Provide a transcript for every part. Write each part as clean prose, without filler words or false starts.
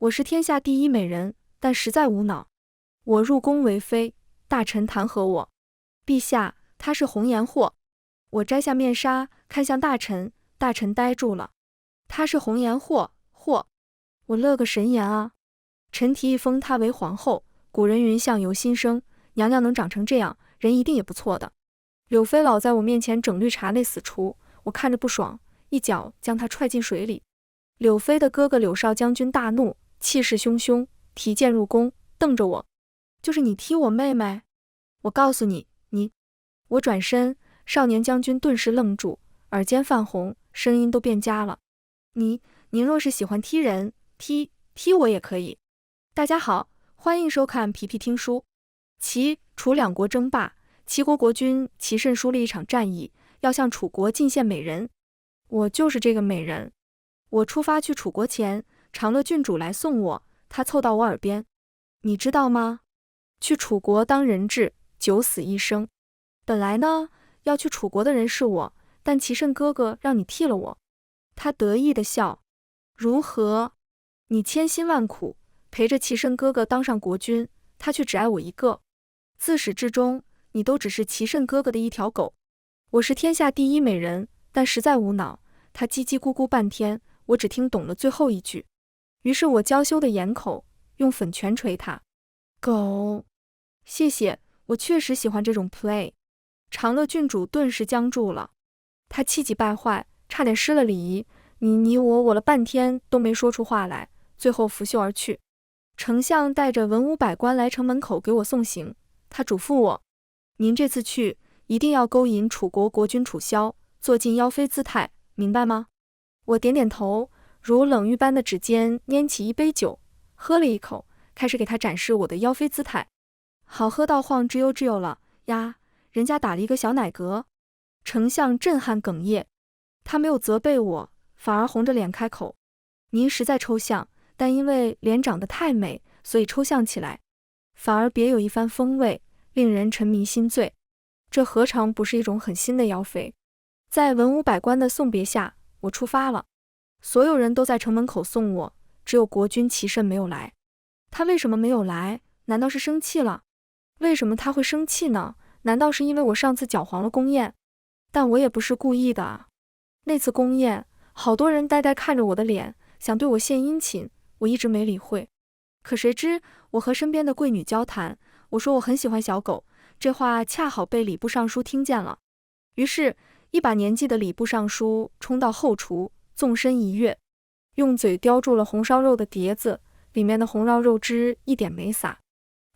我是天下第一美人，但实在无脑。我入宫为妃，大臣弹劾我。陛下，他是红颜祸。我摘下面纱，看向大臣，大臣呆住了。他是红颜祸，我乐个神颜啊！臣提议封她为皇后。古人云相由心生，娘娘能长成这样，人一定也不错的。柳妃老在我面前整绿茶那死厨，我看着不爽，一脚将她踹进水里。柳妃的哥哥柳少将军大怒，气势汹汹，提剑入宫，瞪着我。就是你踢我妹妹？我告诉你，我转身，少年将军顿时愣住，耳尖泛红，声音都变佳了。您若是喜欢踢人，踢我也可以。大家好，欢迎收看皮皮听书。楚两国争霸，齐国国君齐慎输了一场战役，要向楚国进献美人。我就是这个美人。我出发去楚国前，长乐郡主来送我，他凑到我耳边，你知道吗？去楚国当人质，九死一生。本来呢，要去楚国的人是我，但齐慎哥哥让你替了我。他得意地笑，如何？你千辛万苦陪着齐慎哥哥当上国君，他却只爱我一个。自始至终，你都只是齐慎哥哥的一条狗。我是天下第一美人，但实在无脑。他叽叽咕咕半天，我只听懂了最后一句。于是我娇羞的掩口，用粉拳捶他。狗，谢谢，我确实喜欢这种 play。长乐郡主顿时僵住了，他气急败坏，差点失了礼仪，我了半天都没说出话来，最后拂袖而去。丞相带着文武百官来城门口给我送行，他嘱咐我，您这次去一定要勾引楚国国君楚萧，做尽妖妃姿态，明白吗？我点点头，如冷玉般的指尖拈起一杯酒，喝了一口，开始给他展示我的妖妃姿态。好喝到晃吱悠了呀，人家打了一个小奶嗝。丞相震撼哽咽，他没有责备我，反而红着脸开口，您实在抽象，但因为脸长得太美，所以抽象起来，反而别有一番风味，令人沉迷心醉。这何尝不是一种很新的妖妃？在文武百官的送别下，我出发了。所有人都在城门口送我，只有国君齐慎没有来。他为什么没有来？难道是生气了？为什么他会生气呢？难道是因为我上次搅黄了宫宴？但我也不是故意的啊。那次宫宴，好多人呆呆看着我的脸，想对我献殷勤，我一直没理会。可谁知我和身边的贵女交谈，我说我很喜欢小狗，这话恰好被礼部尚书听见了。于是一把年纪的礼部尚书冲到后厨，纵身一跃，用嘴叼住了红烧肉的碟子，里面的红烧肉汁一点没洒。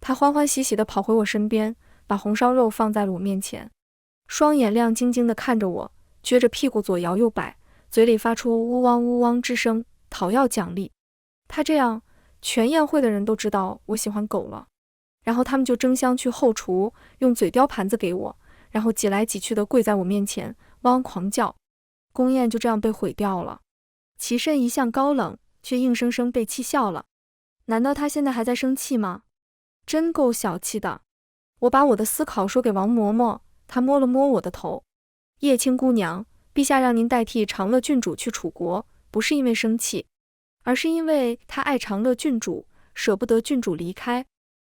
他欢欢喜喜地跑回我身边，把红烧肉放在了我面前，双眼亮晶晶地看着我，撅着屁股左摇右摆，嘴里发出呜汪呜汪之声，讨要奖励。他这样，全宴会的人都知道我喜欢狗了。然后他们就争相去后厨，用嘴叼盘子给我，然后挤来挤去的跪在我面前，汪狂叫。宫宴就这样被毁掉了。齐慎一向高冷，却硬生生被气笑了。难道他现在还在生气吗？真够小气的。我把我的思考说给王嬷嬷，她摸了摸我的头。叶青姑娘，陛下让您代替长乐郡主去楚国，不是因为生气，而是因为他爱长乐郡主，舍不得郡主离开，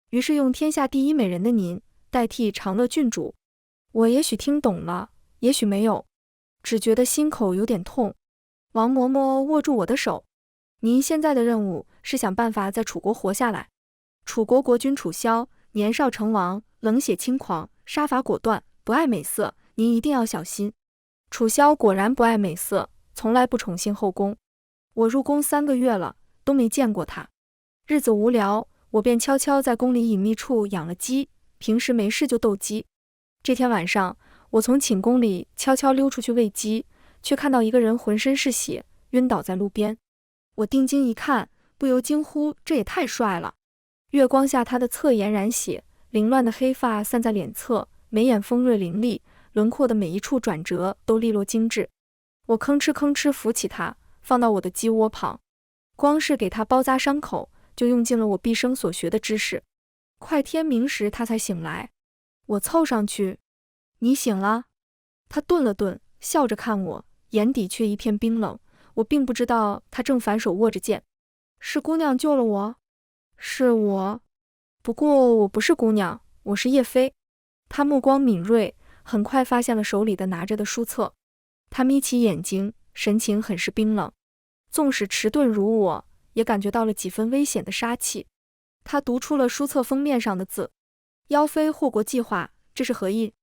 于是用天下第一美人的您代替长乐郡主。我也许听懂了，也许没有，只觉得心口有点痛。王嬷嬷握住我的手，您现在的任务是想办法在楚国活下来。楚国国君楚萧年少成王，冷血轻狂，杀伐果断，不爱美色，您一定要小心。楚萧果然不爱美色，从来不宠幸后宫。我入宫3个月了，都没见过他。日子无聊，我便悄悄在宫里隐秘处养了鸡，平时没事就斗鸡。这天晚上，我从寝宫里悄悄溜出去喂鸡，却看到一个人浑身是血，晕倒在路边。我定睛一看，不由惊呼，这也太帅了。月光下，他的侧颜染血，凌乱的黑发散在脸侧，眉眼锋锐凌厉，轮廓的每一处转折都利落精致。我吭哧吭哧扶起他，放到我的鸡窝旁，光是给他包扎伤口，就用尽了我毕生所学的知识。快天明时，他才醒来。我凑上去，你醒了？他顿了顿，笑着看我，眼底却一片冰冷。我并不知道他正反手握着剑。是姑娘救了我？是我。不过我不是姑娘，我是叶飞。他目光敏锐，很快发现了手里的拿着的书册。他眯起眼睛，神情很是冰冷，纵使迟钝如我，也感觉到了几分危险的杀气。他读出了书册封面上的字：妖妃祸国计划，这是何意？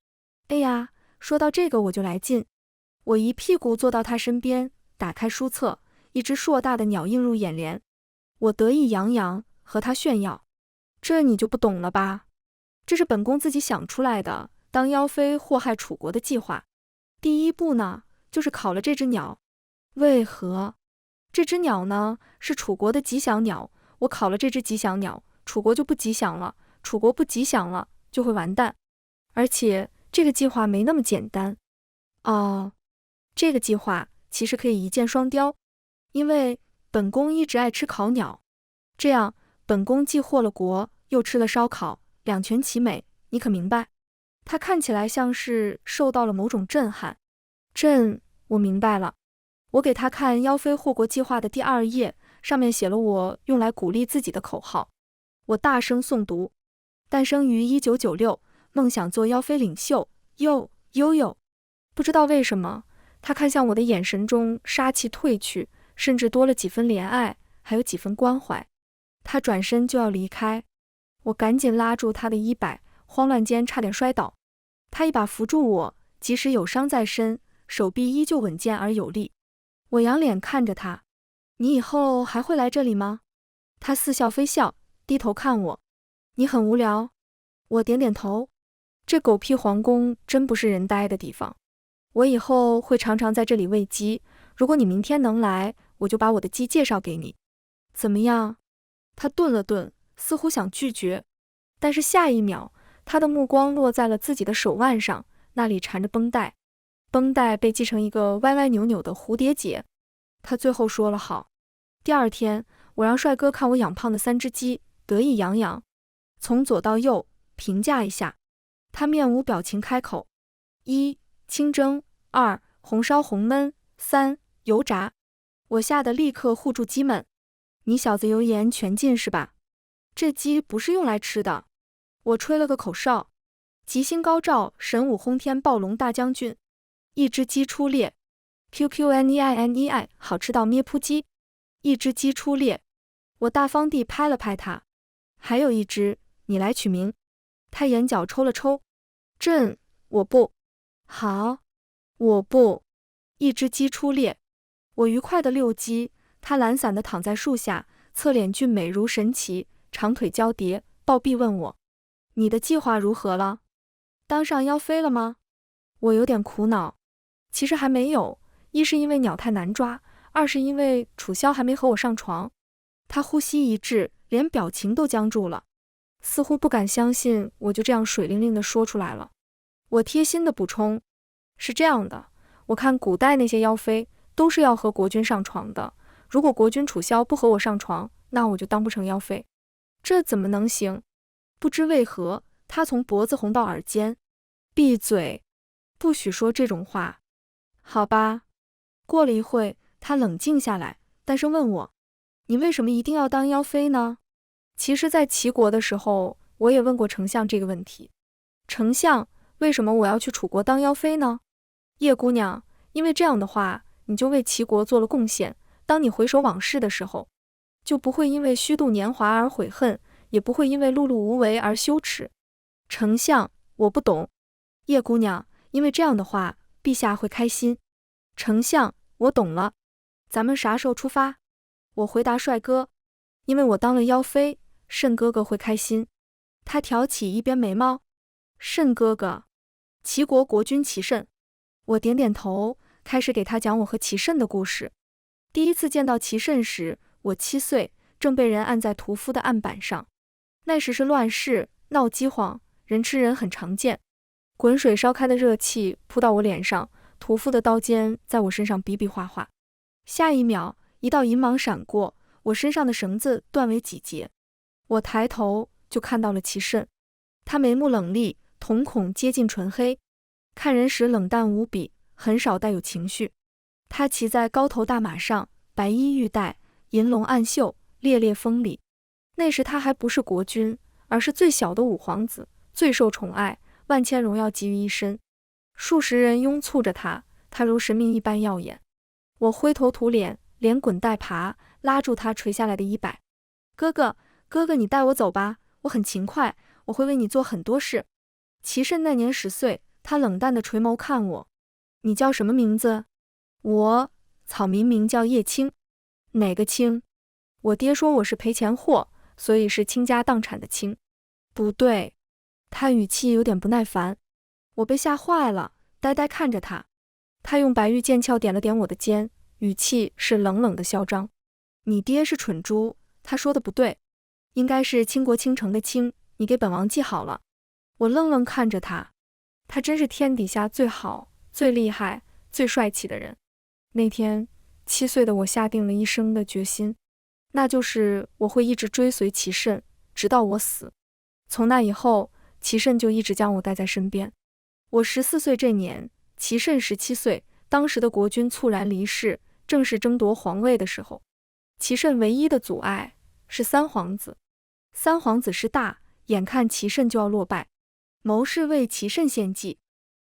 哎呀，说到这个我就来劲。我一屁股坐到他身边，打开书册，一只硕大的鸟映入眼帘。我得意洋洋，和他炫耀：这你就不懂了吧？这是本宫自己想出来的，当妖妃祸害楚国的计划。第一步呢，就是烤了这只鸟。为何？这只鸟呢，是楚国的吉祥鸟，我烤了这只吉祥鸟，楚国就不吉祥了，楚国不吉祥了，就会完蛋。而且这个计划没那么简单。哦，这个计划其实可以一箭双雕，因为本宫一直爱吃烤鸟，这样本宫既祸了国，又吃了烧烤，两全其美，你可明白？他看起来像是受到了某种震撼。我明白了。我给他看妖妃祸国计划的第2页，上面写了我用来鼓励自己的口号。我大声诵读：诞生于1996，梦想做妖妃领袖，悠悠。不知道为什么，他看向我的眼神中杀气褪去，甚至多了几分怜爱，还有几分关怀。他转身就要离开，我赶紧拉住他的衣摆，慌乱间差点摔倒。他一把扶住我，即使有伤在身，手臂依旧稳健而有力。我仰脸看着他：你以后还会来这里吗？他似笑非笑，低头看我：你很无聊？我点点头。这狗屁皇宫真不是人待的地方。我以后会常常在这里喂鸡，如果你明天能来，我就把我的鸡介绍给你。怎么样？他顿了顿，似乎想拒绝，但是下一秒，他的目光落在了自己的手腕上，那里缠着绷带，绷带被系成一个歪歪扭扭的蝴蝶结。他最后说了好。第2天，我让帅哥看我养胖的3只鸡，得意洋洋，从左到右评价一下。他面无表情开口：1. 清蒸，2. 红烧红焖，3. 油炸。我吓得立刻护住鸡们：你小子油盐全进是吧？这鸡不是用来吃的。我吹了个口哨：吉星高照，神武轰天，暴龙大将军。一只鸡出列 ，QQNEI，好吃到咩扑鸡。一只鸡出列，我大方地拍了拍它。还有一只，你来取名。他眼角抽了抽：我不。好，我不。一只鸡出列，我愉快地遛鸡，他懒散地躺在树下，侧脸俊美如神奇，长腿交叠，抱臂问我：你的计划如何了？当上妖妃了吗？我有点苦恼。其实还没有，一是因为鸟太难抓，二是因为楚萧还没和我上床。他呼吸一滞，连表情都僵住了，似乎不敢相信我就这样水灵灵地说出来了。我贴心地补充：是这样的，我看古代那些妖妃都是要和国君上床的，如果国君楚萧不和我上床，那我就当不成妖妃。这怎么能行？不知为何，他从脖子红到耳尖。闭嘴，不许说这种话。好吧。过了一会，他冷静下来，淡声问我：你为什么一定要当妖妃呢？其实在齐国的时候，我也问过丞相这个问题。丞相，为什么我要去楚国当妖妃呢？叶姑娘，因为这样的话，你就为齐国做了贡献，当你回首往事的时候，就不会因为虚度年华而悔恨，也不会因为碌碌无为而羞耻。丞相，我不懂。叶姑娘，因为这样的话，陛下会开心。丞相，我懂了。咱们啥时候出发？我回答帅哥：因为我当了妖妃，慎哥哥会开心。他挑起一边眉毛：慎哥哥，齐国国君齐慎。我点点头，开始给他讲我和齐慎的故事。第一次见到齐慎时，我7岁，正被人按在屠夫的案板上。那时是乱世，闹饥荒，人吃人很常见。滚水烧开的热气扑到我脸上，屠夫的刀尖在我身上比比划划。下一秒，一道银芒闪过，我身上的绳子断为几节。我抬头就看到了齐慎，他眉目冷厉，瞳孔接近纯黑，看人时冷淡无比，很少带有情绪。他骑在高头大马上，白衣玉带，银龙暗绣，烈烈风里。那时他还不是国君，而是最小的五皇子，最受宠爱，万千荣耀集于一身。数十人拥簇着他，他如神明一般耀眼。我灰头土脸，连滚带爬，拉住他垂下来的衣摆。哥哥，哥哥，你带我走吧，我很勤快，我会为你做很多事。齐慎那年10岁，他冷淡地垂眸看我。你叫什么名字？我，草民名叫叶青。哪个青？我爹说我是赔钱货，所以是倾家荡产的倾。不对。他语气有点不耐烦。我被吓坏了，呆呆看着他。他用白玉剑鞘点了点我的肩，语气是冷冷的嚣张。你爹是蠢猪，他说的不对，应该是倾国倾城的倾，你给本王记好了。我愣愣看着他，他真是天底下最好、最厉害、最帅气的人。那天7岁的我下定了一生的决心，那就是我会一直追随齐慎，直到我死。从那以后，齐慎就一直将我带在身边。我14岁这年，齐慎17岁，当时的国君猝然离世，正是争夺皇位的时候。齐慎唯一的阻碍是三皇子。三皇子势大，眼看齐慎就要落败。谋士为齐慎献计：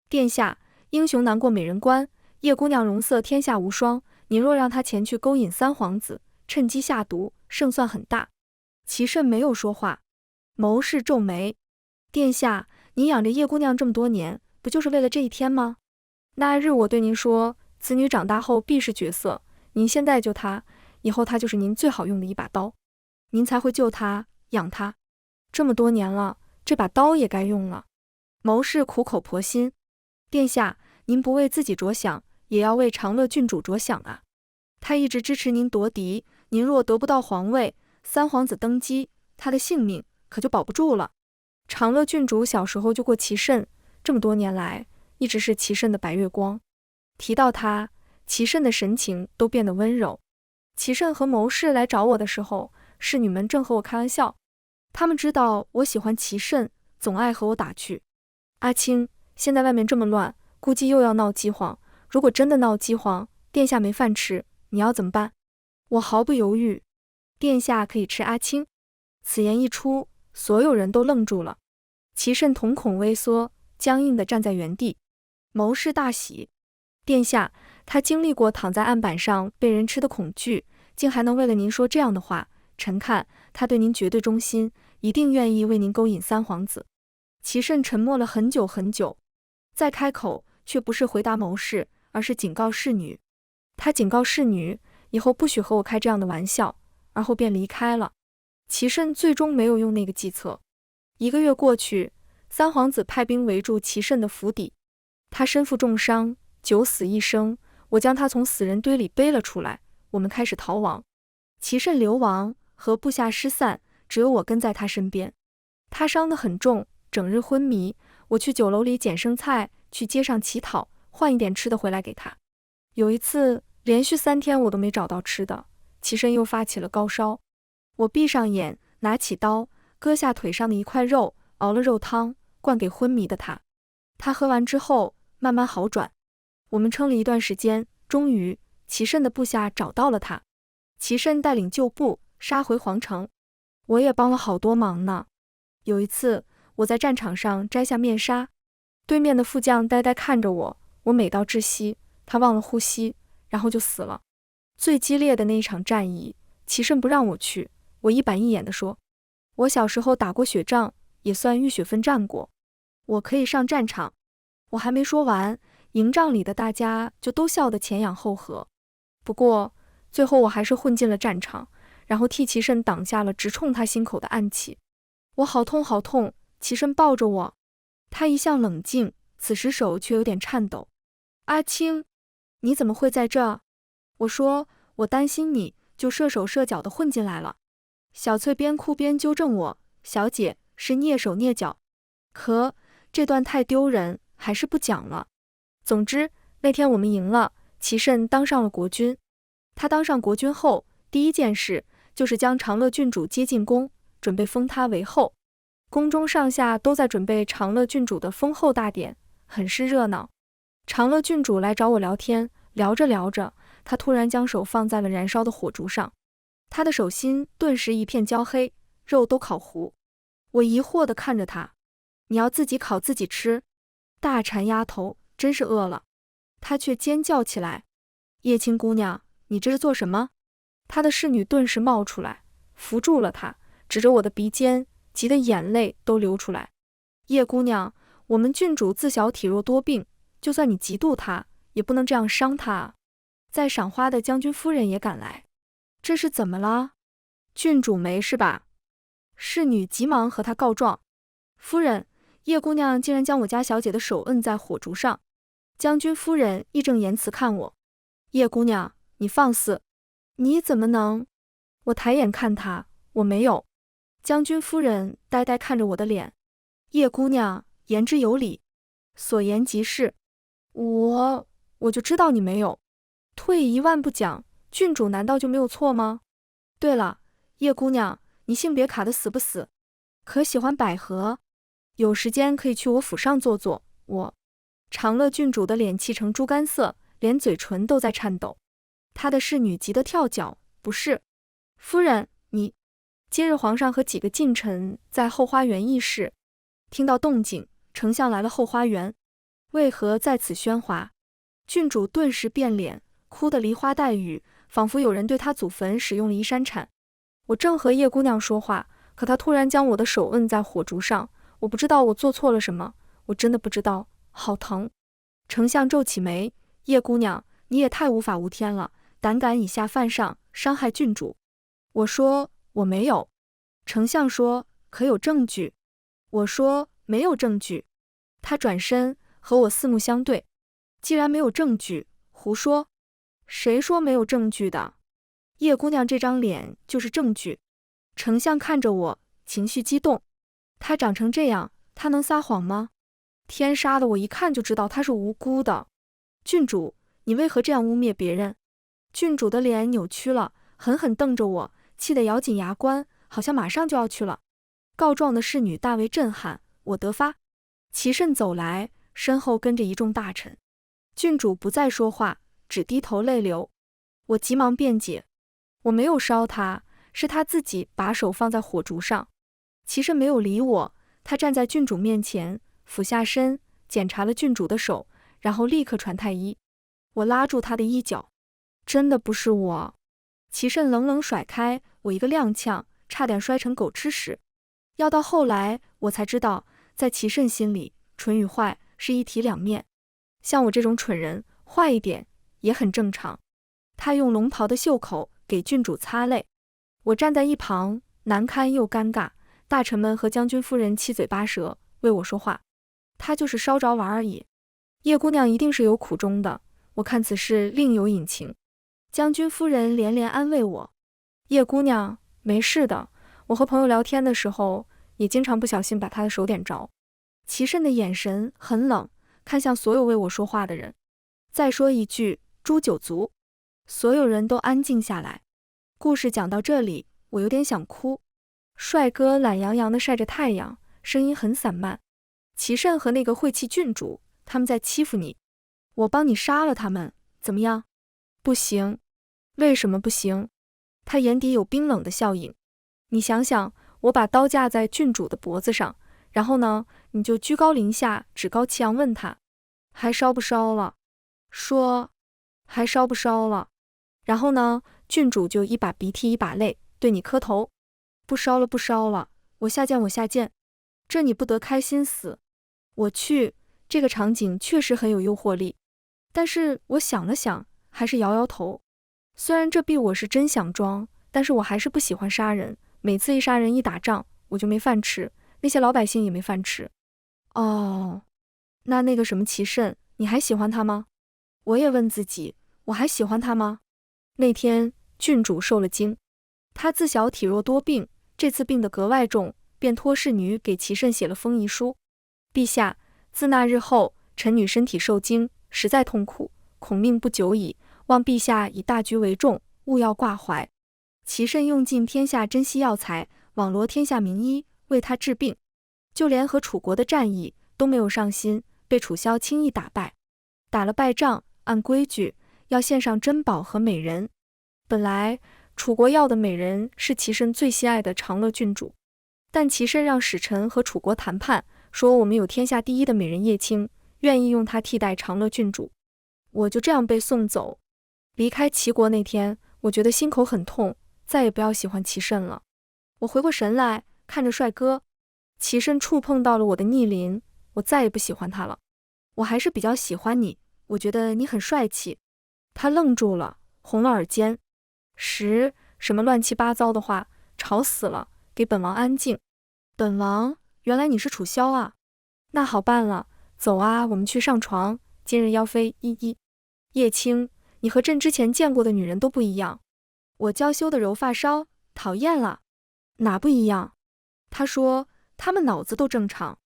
殿下，英雄难过美人关，叶姑娘容色天下无双，您若让她前去勾引三皇子，趁机下毒，胜算很大。齐慎没有说话。谋士皱眉：殿下，您养着叶姑娘这么多年，不就是为了这一天吗？那日我对您说，此女长大后必是绝色，您现在救她，以后她就是您最好用的一把刀，您才会救她，养她。这么多年了，这把刀也该用了。谋士苦口婆心：殿下，您不为自己着想，也要为长乐郡主着想啊。他一直支持您夺嫡，您若得不到皇位，三皇子登基，他的性命可就保不住了。长乐郡主小时候就过齐慎，这么多年来一直是齐慎的白月光。提到他，齐慎的神情都变得温柔。齐慎和谋士来找我的时候，侍女们正和我开玩笑，他们知道我喜欢齐慎，总爱和我打趣。阿青，现在外面这么乱，估计又要闹饥荒，如果真的闹饥荒，殿下没饭吃，你要怎么办？我毫不犹豫：殿下可以吃阿青。此言一出，所有人都愣住了。齐慎瞳孔微缩，僵硬地站在原地。谋士大喜：殿下，他经历过躺在案板上被人吃的恐惧，竟还能为了您说这样的话，臣看他对您绝对忠心，一定愿意为您勾引三皇子。齐慎沉默了很久很久，再开口却不是回答谋士，而是警告侍女。他警告侍女以后不许和我开这样的玩笑，而后便离开了。齐慎最终没有用那个计策。1个月过去，三皇子派兵围住齐慎的府邸，他身负重伤，九死一生，我将他从死人堆里背了出来，我们开始逃亡。齐慎流亡，和部下失散，只有我跟在他身边。他伤得很重，整日昏迷，我去酒楼里捡生菜，去街上乞讨，换一点吃的回来给他。有一次，连续3天我都没找到吃的，齐慎又发起了高烧。我闭上眼，拿起刀，割下腿上的一块肉，熬了肉汤，灌给昏迷的他。他喝完之后，慢慢好转。我们撑了一段时间，终于，齐慎的部下找到了他。齐慎带领旧部杀回皇城，我也帮了好多忙呢。有一次，我在战场上摘下面纱，对面的副将呆呆看着我，我美到窒息，他忘了呼吸，然后就死了。最激烈的那一场战役，齐慎不让我去，我一板一眼地说，我小时候打过雪仗，也算浴血奋战过，我可以上战场。我还没说完，营帐里的大家就都笑得前仰后合。不过最后我还是混进了战场，然后替齐慎挡下了直冲他心口的暗器。我好痛好痛，齐慎抱着我，他一向冷静，此时手却有点颤抖。阿青，你怎么会在这？我说，我担心你，就射手射脚的混进来了。小翠边哭边纠正我，小姐，是蹑手蹑脚。可这段太丢人，还是不讲了。总之，那天我们赢了，齐慎当上了国君。他当上国君后，第一件事就是将长乐郡主接进宫，准备封他为后。宫中上下都在准备长乐郡主的封后大典，很是热闹。长乐郡主来找我聊天，聊着聊着，她突然将手放在了燃烧的火烛上。他的手心顿时一片焦黑，肉都烤糊。我疑惑地看着他，你要自己烤自己吃？大馋丫头真是饿了。他却尖叫起来，叶青姑娘，你这是做什么？他的侍女顿时冒出来，扶住了他，指着我的鼻尖，急得眼泪都流出来。叶姑娘，我们郡主自小体弱多病，就算你嫉妒她，也不能这样伤她啊。在赏花的将军夫人也赶来，这是怎么了？郡主没事吧？侍女急忙和她告状，夫人，叶姑娘竟然将我家小姐的手摁在火烛上。将军夫人义正言辞看我，叶姑娘，你放肆！你怎么能？我抬眼看她，我没有。将军夫人呆呆看着我的脸，叶姑娘言之有理，所言极是。我就知道你没有。退一万步讲，郡主难道就没有错吗？对了，叶姑娘，你性别卡得死不死？可喜欢百合？有时间可以去我府上坐坐。我长乐郡主的脸气成猪肝色，连嘴唇都在颤抖。她的侍女急得跳脚，不是，夫人，你……今日皇上和几个近臣在后花园议事，听到动静，丞相来了后花园，为何在此喧哗？郡主顿时变脸，哭得梨花带雨，仿佛有人对她祖坟使用了移山铲。我正和叶姑娘说话，可她突然将我的手摁在火烛上，我不知道我做错了什么，我真的不知道，好疼。丞相皱起眉，叶姑娘，你也太无法无天了，胆敢以下犯上，伤害郡主。我说我没有。丞相说可有证据？我说没有证据。他转身和我四目相对，既然没有证据，胡说。谁说没有证据的？叶姑娘这张脸就是证据。丞相看着我，情绪激动。他长成这样，他能撒谎吗？天杀的，我一看就知道他是无辜的。郡主，你为何这样污蔑别人？郡主的脸扭曲了，狠狠瞪着我，气得咬紧牙关，好像马上就要去了。告状的侍女大为震撼，我得发。齐慎走来，身后跟着一众大臣。郡主不再说话，只低头泪流。我急忙辩解，我没有烧他，是他自己把手放在火烛上。齐慎没有理我，他站在郡主面前，俯下身检查了郡主的手，然后立刻传太医。我拉住他的衣角，真的不是我。齐慎冷冷甩开我一个踉跄，差点摔成狗吃屎。要到后来我才知道，在齐慎心里，蠢与坏是一体两面。像我这种蠢人，坏一点也很正常。他用龙袍的袖口给郡主擦泪，我站在一旁，难堪又尴尬。大臣们和将军夫人七嘴八舌为我说话，他就是烧着玩而已。叶姑娘一定是有苦衷的，我看此事另有隐情。将军夫人连连安慰我，叶姑娘没事的，我和朋友聊天的时候也经常不小心把她的手点着。齐慎的眼神很冷，看向所有为我说话的人。再说一句，诛九族。所有人都安静下来。故事讲到这里，我有点想哭。帅哥懒洋洋地晒着太阳，声音很散漫。齐慎和那个晦气郡主，他们在欺负你，我帮你杀了他们，怎么样？不行。为什么不行？他眼底有冰冷的笑影。你想想，我把刀架在郡主的脖子上，然后呢，你就居高临下，趾高气扬问他，还烧不烧了？说，还烧不烧了？然后呢，郡主就一把鼻涕一把泪，对你磕头，不烧了不烧了，我下贱我下贱，这你不得开心死。我去，这个场景确实很有诱惑力，但是我想了想，还是摇摇头。虽然这逼我是真想装，但是我还是不喜欢杀人，每次一杀人一打仗，我就没饭吃，那些老百姓也没饭吃。哦，那个什么齐慎，你还喜欢他吗？我也问自己，我还喜欢他吗？那天郡主受了惊，她自小体弱多病，这次病得格外重，便托侍女给齐慎写了封遗书。陛下，自那日后，臣女身体受惊，实在痛苦，恐命不久矣，望陛下以大局为重，勿要挂怀。齐慎用尽天下珍稀药材，网罗天下名医为他治病，就连和楚国的战役都没有上心，被楚萧轻易打败。打了败仗，按规矩要献上珍宝和美人。本来楚国要的美人是齐慎最心爱的长乐郡主，但齐慎让使臣和楚国谈判，说我们有天下第一的美人叶青，愿意用她替代长乐郡主。我就这样被送走。离开齐国那天，我觉得心口很痛，再也不要喜欢齐慎了。我回过神来，看着帅哥，齐慎触碰到了我的逆鳞，我再也不喜欢他了。我还是比较喜欢你，我觉得你很帅气。他愣住了，红了耳尖。什么乱七八糟的话，吵死了，给本王安静。本王，原来你是楚萧啊。那好办了，走啊，我们去上床。今日邀妃一。叶青，你和朕之前见过的女人都不一样。我娇羞的揉发梢，讨厌了。哪不一样？他说他们脑子都正常。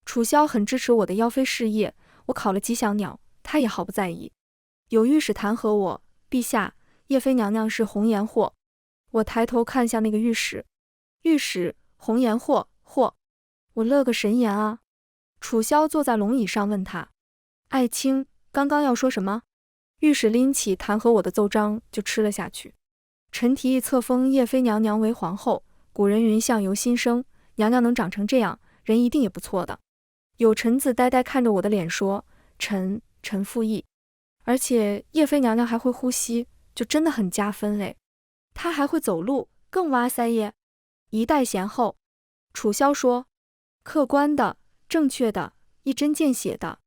楚萧很支持我的邀妃事业，我考了吉祥鸟，他也毫不在意。有御史弹劾我，陛下，叶妃娘娘是红颜祸。我抬头看向那个御史，御史，红颜祸，我乐个神颜啊。楚萧坐在龙椅上问他，爱卿，刚刚要说什么？御史拎起弹劾我的奏章就吃了下去。臣提议册封叶妃娘娘为皇后，古人云相由心生，娘娘能长成这样，人一定也不错的。有臣子呆呆看着我的脸说，臣附议。而且叶妃娘娘还会呼吸，就真的很加分嘞。她还会走路，更哇塞耶！一代贤后。楚萧说，客观的，正确的，一针见血的。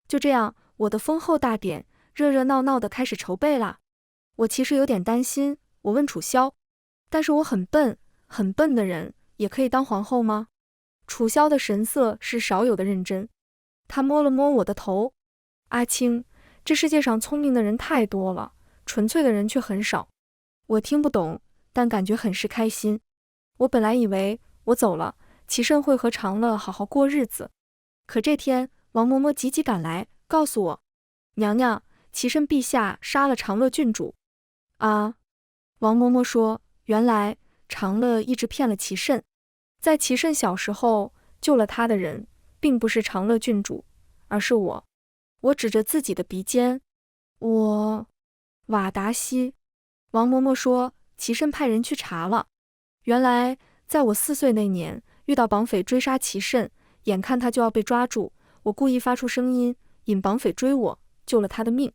就这样，我的封后大典热热闹闹的开始筹备啦。我其实有点担心，我问楚萧，但是我很笨的人也可以当皇后吗？楚萧的神色是少有的认真，他摸了摸我的头，阿青，这世界上聪明的人太多了，纯粹的人却很少。我听不懂，但感觉很是开心。我本来以为我走了，齐慎会和长乐好好过日子，可这天王嬷嬷急急赶来，告诉我，娘娘，齐慎陛下杀了长乐郡主。啊！王嬷嬷说，原来长乐一直骗了齐慎，在齐慎小时候救了他的人，并不是长乐郡主，而是我。我指着自己的鼻尖，瓦达西。王嬷嬷说，齐慎派人去查了，原来在我4岁那年，遇到绑匪追杀齐慎，眼看他就要被抓住，我故意发出声音，引绑匪追我，救了他的命。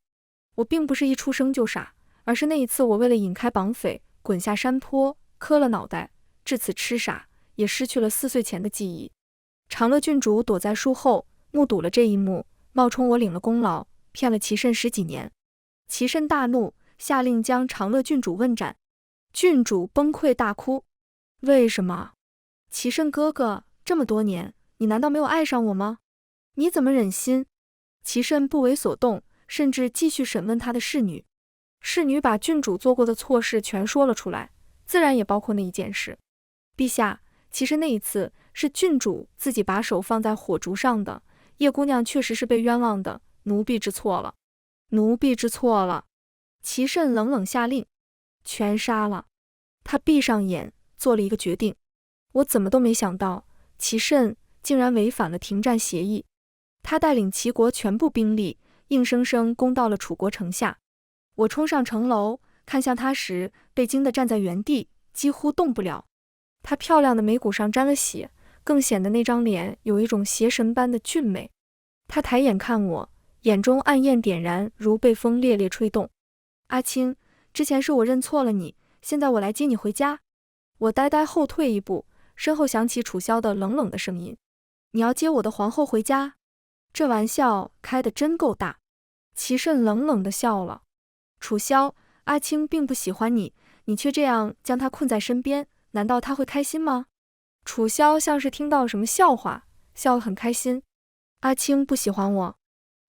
我并不是一出生就傻，而是那一次我为了引开绑匪，滚下山坡，磕了脑袋，至此痴傻，也失去了4岁前的记忆。长乐郡主躲在树后，目睹了这一幕，冒充我领了功劳，骗了齐慎10几年。齐慎大怒，下令将长乐郡主问斩。郡主崩溃大哭，为什么？齐慎哥哥，这么多年，你难道没有爱上我吗？你怎么忍心？齐慎不为所动，甚至继续审问他的侍女。侍女把郡主做过的错事全说了出来，自然也包括那一件事。陛下，其实那一次是郡主自己把手放在火烛上的，叶姑娘确实是被冤枉的，奴婢知错了。齐慎冷冷下令，全杀了。他闭上眼，做了一个决定。我怎么都没想到，齐慎竟然违反了停战协议。他带领齐国全部兵力，硬生生攻到了楚国城下。我冲上城楼，看向他时，被惊得站在原地，几乎动不了。他漂亮的眉骨上沾了血，更显得那张脸有一种邪神般的俊美。他抬眼看我，眼中暗焰点燃，如被风烈烈吹动。阿青，之前是我认错了你，现在我来接你回家。我呆呆后退一步，身后响起楚萧的冷冷的声音，你要接我的皇后回家？这玩笑开得真够大。齐慎冷冷地笑了，楚萧，阿青并不喜欢你，你却这样将他困在身边，难道他会开心吗？楚萧像是听到了什么笑话，笑得很开心。阿青不喜欢我，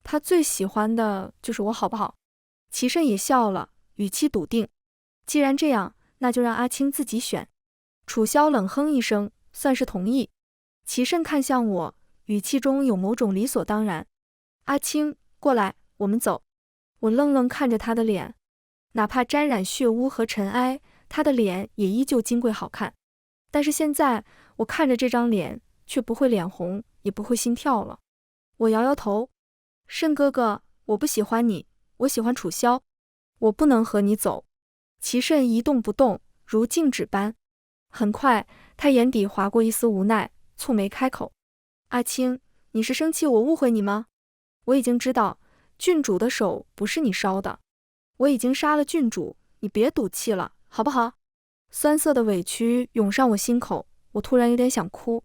他最喜欢的就是我，好不好？齐慎也笑了，语气笃定，既然这样，那就让阿青自己选。楚萧冷哼一声，算是同意。齐慎看向我，语气中有某种理所当然。阿青，过来，我们走。我愣愣看着他的脸，哪怕沾染血污和尘埃，他的脸也依旧金贵好看。但是现在，我看着这张脸，却不会脸红，也不会心跳了。我摇摇头，慎哥哥，我不喜欢你，我喜欢楚萧，我不能和你走。齐慎一动不动，如静止般。很快，他眼底划过一丝无奈，蹙眉开口：“阿青，你是生气我误会你吗？我已经知道，郡主的手不是你烧的，我已经杀了郡主，你别赌气了，好不好？”酸涩的委屈涌上我心口，我突然有点想哭。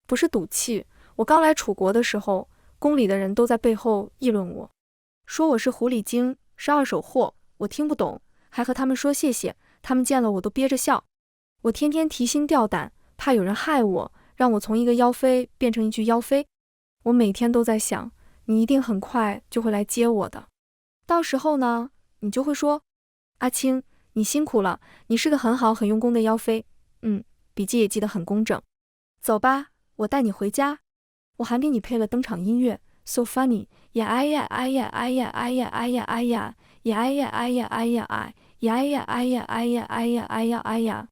不是赌气，我刚来楚国的时候，宫里的人都在背后议论我，说我是狐狸精，是二手货，我听不懂，还和他们说谢谢，他们见了我都憋着笑。我天天提心吊胆，怕有人害我，让我从一个妖妃变成一具妖妃。我每天都在想，你一定很快就会来接我的，到时候呢，你就会说：“阿青，你辛苦了，你是个很好很用功的妖妃。笔记也记得很工整。走吧，我带你回家。我还给你配了登场音乐 ，so funny， 呀哎呀哎呀哎呀哎呀哎呀哎呀，呀哎呀哎呀哎呀哎，呀哎呀哎呀哎呀哎呀哎呀哎呀。”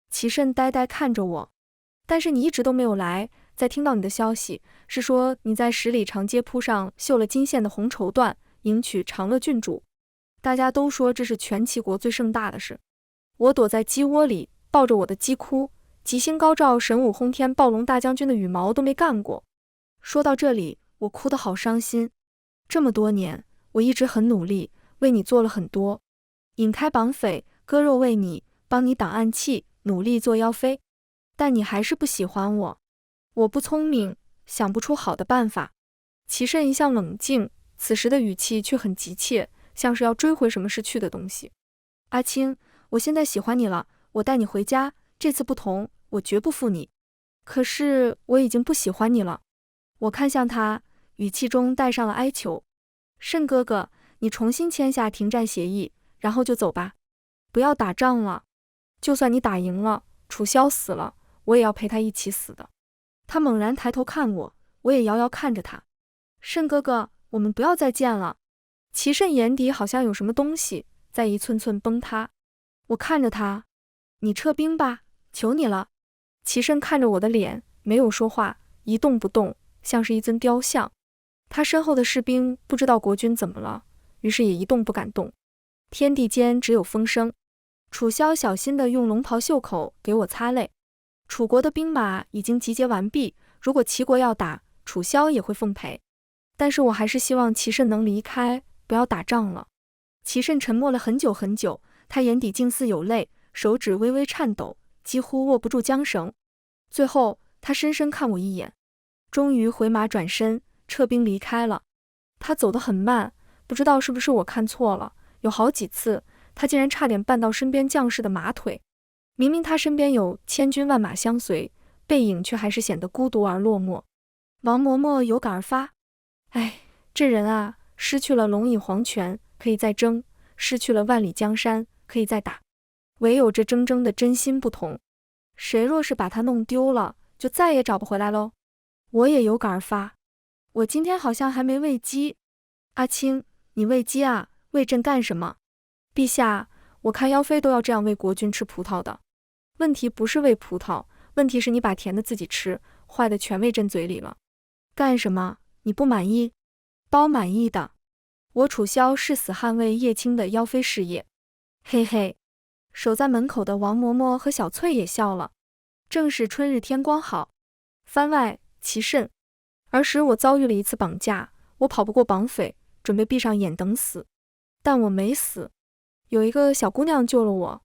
齐慎呆呆看着我，但是你一直都没有来。再听到你的消息，是说你在10里长街铺上绣了金线的红绸缎，迎娶长乐郡主。大家都说这是全齐国最盛大的事。我躲在鸡窝里，抱着我的鸡哭，吉星高照，神武轰天，暴龙大将军的羽毛都没干过。说到这里，我哭得好伤心。这么多年，我一直很努力，为你做了很多，引开绑匪，割肉喂你，帮你挡暗器，努力做妖妃，但你还是不喜欢我。我不聪明，想不出好的办法。齐慎一向冷静，此时的语气却很急切，像是要追回什么失去的东西。阿青，我现在喜欢你了，我带你回家，这次不同，我绝不负你。可是我已经不喜欢你了。我看向他，语气中带上了哀求。慎哥哥，你重新签下停战协议，然后就走吧，不要打仗了。就算你打赢了，楚萧死了，我也要陪他一起死的。他猛然抬头看我，我也遥遥看着他。慎哥哥，我们不要再见了。齐慎眼底好像有什么东西在一寸寸崩塌。我看着他，你撤兵吧，求你了。齐慎看着我的脸，没有说话，一动不动，像是一尊雕像。他身后的士兵不知道国君怎么了，于是也一动不敢动。天地间只有风声。楚萧小心地用龙袍袖口给我擦泪。楚国的兵马已经集结完毕，如果齐国要打，楚萧也会奉陪。但是我还是希望齐慎能离开，不要打仗了。齐慎沉默了很久很久，他眼底竟似有泪，手指微微颤抖，几乎握不住缰绳。最后，他深深看我一眼，终于回马转身，撤兵离开了。他走得很慢，不知道是不是我看错了，有好几次，他竟然差点绊到身边将士的马腿。明明他身边有千军万马相随，背影却还是显得孤独而落寞。王嬷嬷有感而发：哎，这人啊，失去了龙隐黄泉可以再争，失去了万里江山可以再打，唯有这铮铮的真心不同。谁若是把他弄丢了，就再也找不回来喽。我也有感而发：我今天好像还没喂鸡。阿青，你喂鸡啊？喂朕干什么？陛下，我看妖妃都要这样喂国君吃葡萄的。问题不是喂葡萄，问题是你把甜的自己吃，坏的全喂朕嘴里了。干什么？你不满意？包满意的。我楚萧誓死捍卫叶青的妖妃事业。嘿嘿，守在门口的王嬷嬷和小翠也笑了。正是春日天光好。番外，齐慎。儿时我遭遇了一次绑架，我跑不过绑匪，准备闭上眼等死，但我没死。有一个小姑娘救了我，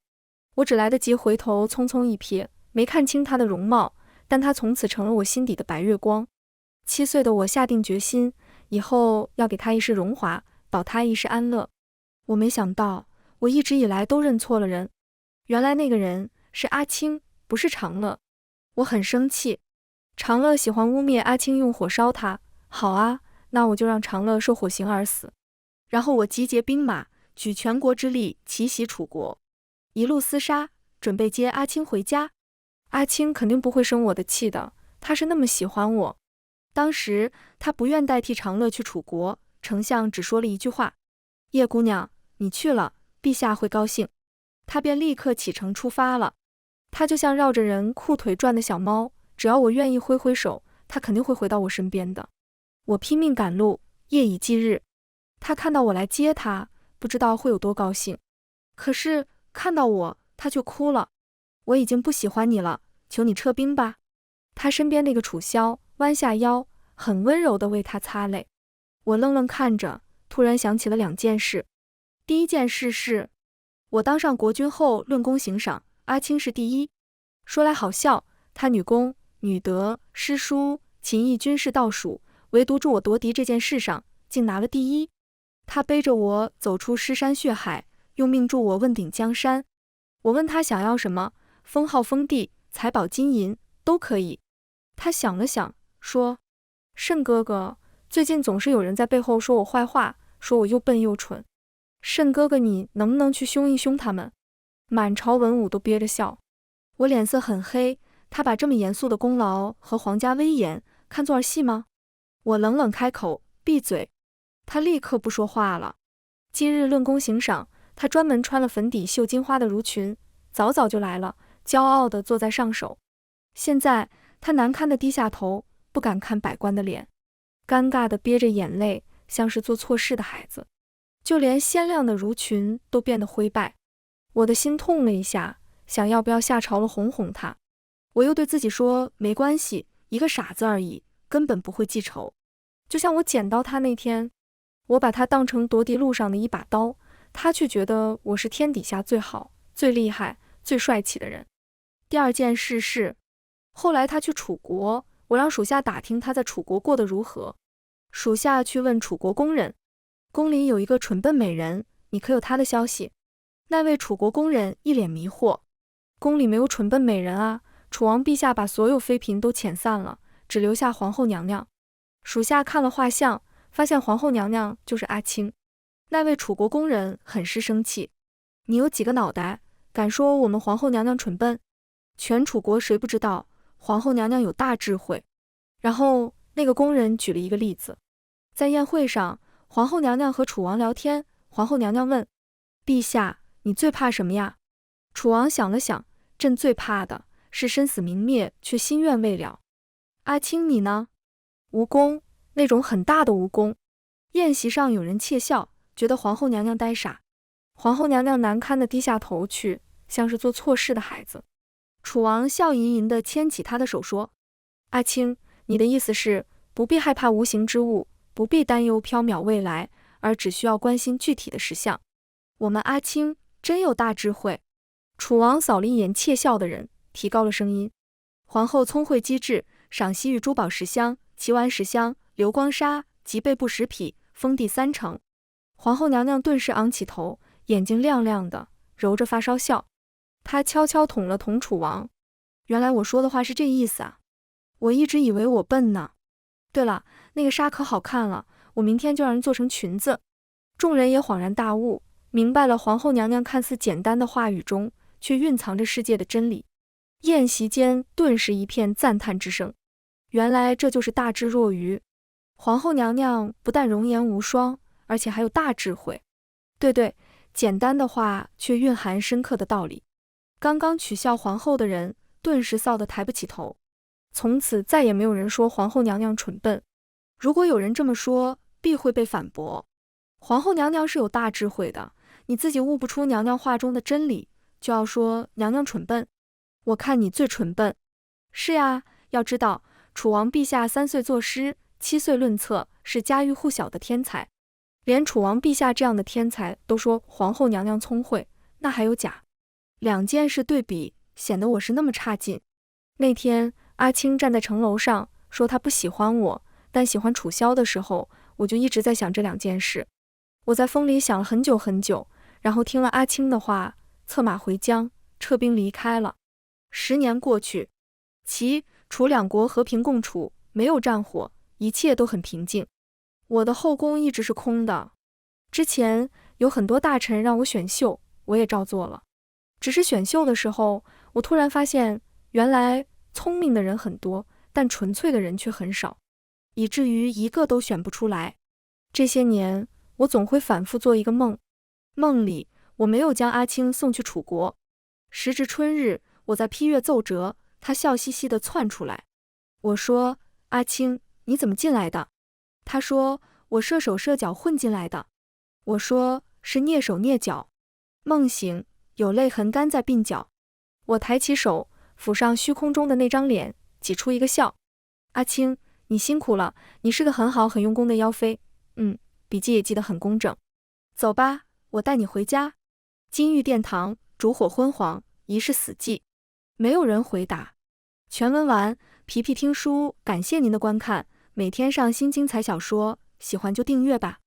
我只来得及回头匆匆一瞥，没看清她的容貌，但她从此成了我心底的白月光。7岁的我下定决心，以后要给她一世荣华，保她一世安乐。我没想到，我一直以来都认错了人，原来那个人是阿青，不是长乐。我很生气，长乐喜欢污蔑阿青用火烧他，好啊，那我就让长乐受火刑而死。然后我集结兵马，举全国之力奇袭楚国，一路厮杀，准备接阿青回家。阿青肯定不会生我的气的，他是那么喜欢我。当时他不愿代替长乐去楚国，丞相只说了一句话：叶姑娘，你去了，陛下会高兴。他便立刻启程出发了。他就像绕着人裤腿转的小猫，只要我愿意挥挥手，他肯定会回到我身边的。我拼命赶路，夜以继日。他看到我来接他，不知道会有多高兴。可是看到我，他却哭了。我已经不喜欢你了，求你撤兵吧。他身边那个楚萧弯下腰，很温柔地为他擦泪。我愣愣看着，突然想起了2件事。第一件事是，我当上国君后论功行赏，阿青是第一。说来好笑，他女功、女德、诗书、琴艺均是倒数，唯独助我夺嫡这件事上，竟拿了第一。他背着我走出尸山血海，用命助我问鼎江山。我问他想要什么，封号封地、财宝金银都可以。他想了想，说：慎哥哥，最近总是有人在背后说我坏话，说我又笨又蠢。慎哥哥，你能不能去凶一凶他们？满朝文武都憋着笑。我脸色很黑，他把这么严肃的功劳和皇家威严看作儿戏吗？我冷冷开口，闭嘴。他立刻不说话了。今日论功行赏，他专门穿了粉底绣金花的襦裙，早早就来了，骄傲地坐在上首。现在他难堪地低下头，不敢看百官的脸，尴尬地憋着眼泪，像是做错事的孩子。就连鲜亮的襦裙都变得灰败。我的心痛了一下，想要不要下朝了哄哄他。我又对自己说，没关系，一个傻子而已，根本不会记仇。就像我捡到他那天，我把他当成夺嫡路上的一把刀，他却觉得我是天底下最好、最厉害、最帅气的人。第二件事是，后来他去楚国，我让属下打听他在楚国过得如何。属下去问楚国宫人，宫里有一个蠢笨美人，你可有她的消息？那位楚国宫人一脸迷惑，宫里没有蠢笨美人啊，楚王陛下把所有妃嫔都遣散了，只留下皇后娘娘。属下看了画像，发现皇后娘娘就是阿青。那位楚国宫人很是生气，你有几个脑袋，敢说我们皇后娘娘蠢笨？全楚国谁不知道皇后娘娘有大智慧？然后那个宫人举了一个例子，在宴会上，皇后娘娘和楚王聊天，皇后娘娘问：陛下，你最怕什么呀？楚王想了想，朕最怕的是生死明灭却心愿未了。阿青你呢？无功，那种很大的无功。宴席上有人窃笑，觉得皇后娘娘呆傻。皇后娘娘难堪地低下头去，像是做错事的孩子。楚王笑吟吟地牵起她的手说：阿青，你的意思是不必害怕无形之物，不必担忧缥缈未来，而只需要关心具体的实相。我们阿青真有大智慧。楚王扫了一眼窃笑的人，提高了声音：皇后聪慧机智，赏西域珠宝10箱，奇丸10箱，流光纱，及背布10匹，封地3城。皇后娘娘顿时昂起头，眼睛亮亮的，揉着发梢笑。她悄悄捅了捅楚王，原来我说的话是这意思啊，我一直以为我笨呢。对了，那个纱可好看了，我明天就让人做成裙子。众人也恍然大悟，明白了皇后娘娘看似简单的话语中，却蕴藏着世界的真理。宴席间顿时一片赞叹之声，原来这就是大智若愚。皇后娘娘不但容颜无双，而且还有大智慧。对，简单的话却蕴含深刻的道理。刚刚取笑皇后的人顿时臊得抬不起头，从此再也没有人说皇后娘娘蠢笨。如果有人这么说，必会被反驳。皇后娘娘是有大智慧的，你自己悟不出娘娘话中的真理，就要说娘娘蠢笨？我看你最蠢笨。是呀，要知道楚王陛下3岁作诗，7岁论策，是家喻户晓的天才。连楚王陛下这样的天才都说皇后娘娘聪慧，那还有假？2件事对比，显得我是那么差劲。那天阿青站在城楼上说他不喜欢我，但喜欢楚萧的时候，我就一直在想这2件事。我在风里想了很久很久，然后听了阿青的话，策马回疆，撤兵离开了。10年过去，齐、楚2国和平共处，没有战火，一切都很平静。我的后宫一直是空的。之前有很多大臣让我选秀，我也照做了。只是选秀的时候，我突然发现，原来聪明的人很多，但纯粹的人却很少，以至于一个都选不出来。这些年，我总会反复做一个梦，梦里我没有将阿青送去楚国。时值春日，我在批阅奏折，他笑嘻嘻地窜出来。我说：阿青，你怎么进来的？他说：我射手射脚混进来的。我说：是蹑手蹑脚。梦醒，有泪痕干在鬓角。我抬起手，抚上虚空中的那张脸，挤出一个笑。阿青，你辛苦了，你是个很好很用功的妖妃。笔记也记得很工整。走吧，我带你回家。金玉殿堂，烛火昏黄，疑是死寂。没有人回答。全文完，皮皮听书，感谢您的观看。每天上新精彩小说，喜欢就订阅吧。